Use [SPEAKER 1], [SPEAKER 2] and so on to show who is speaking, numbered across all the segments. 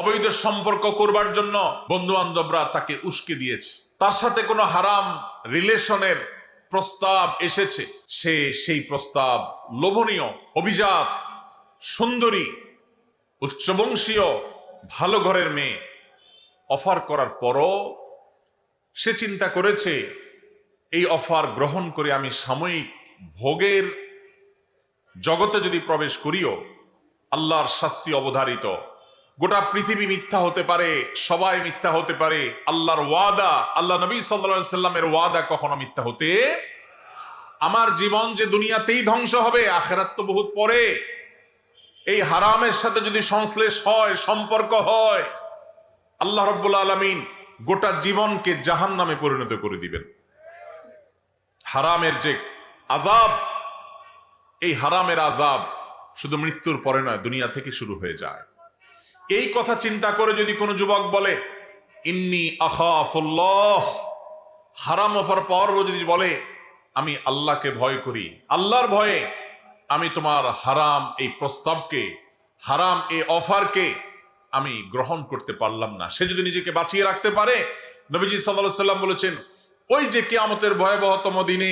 [SPEAKER 1] অবৈধ সম্পর্ক করবার জন্য বন্ধু বান্ধবরা তাকে উস্কে দিয়েছে, তার সাথে কোনো হারাম রিলেশনের প্রস্তাব এসেছে, সে সেই প্রস্তাব লোভনীয়, অভিজাত, সুন্দরী, উচ্চবংশীয়, ভালো ঘরের মেয়ে অফার করার পরও সে চিন্তা করেছে এই অফার গ্রহণ করে আমি সাময়িক ভোগের জগতে যদি প্রবেশ করিও আল্লাহর শাস্তি অবধারিত, গোটা পৃথিবী মিথ্যা হতে পারে, সবাই মিথ্যা হতে পারে, আল্লাহর ওয়াদা, আল্লাহ নবী সাল্লাল্লাহু আলাইহি সাল্লামের ওয়াদা কখনো মিথ্যা হতে, আমার জীবন যে দুনিয়াতেই ধ্বংস হবে, আখিরাত তো বহুত পরে, এই হারামের সাথে যদি সংশ্লেষ হয়, সম্পর্ক হয়, আল্লাহ রাব্বুল আলামিন গোটা জীবনকে জাহান্নামে পরিণত করে দিবেন। হারামের যে আযাব, এই হারামের আযাব শুধু মৃত্যুর পরে নয়, দুনিয়া থেকে শুরু হয়ে যায়। এই কথা চিন্তা করে যদি কোনো যুবক বলে ইন্নী আখাফুল্লাহ, হারাম অফার পাওয়ার যদি বলে আমি আল্লাহকে ভয় করি, আল্লাহর ভয়ে আমি তোমার হারাম এই প্রস্তাবকে, হারাম এই অফারকে আমি গ্রহণ করতে পারলাম না, সে যদি নিজেকে বাঁচিয়ে রাখতে পারে, নবীজি সাল্লাল্লাহু আলাইহি সাল্লাম বলেছেন ওই যে কিয়ামতের ভয়াবহতম দিনে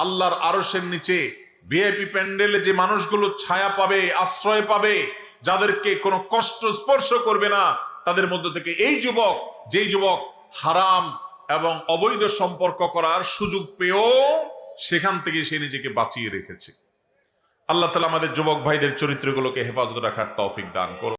[SPEAKER 1] আল্লাহর আরশের নিচে ভিআইপি প্যান্ডেলে যে মানুষগুলো ছায়া পাবে, আশ্রয় পাবে, যাদেরকে কোনো কষ্ট স্পর্শ করবে না, তাদের মধ্য থেকে এই যুবক, যেই যুবক হারাম এবং অবৈধ সম্পর্ক করার সুযোগ পেয়েও সেখান থেকে সে নিজেকে বাঁচিয়ে রেখেছে। আল্লাহ তাআলা আমাদের যুবক ভাইদের চরিত্রগুলোকে হেফাজত রাখার তৌফিক দান করুন।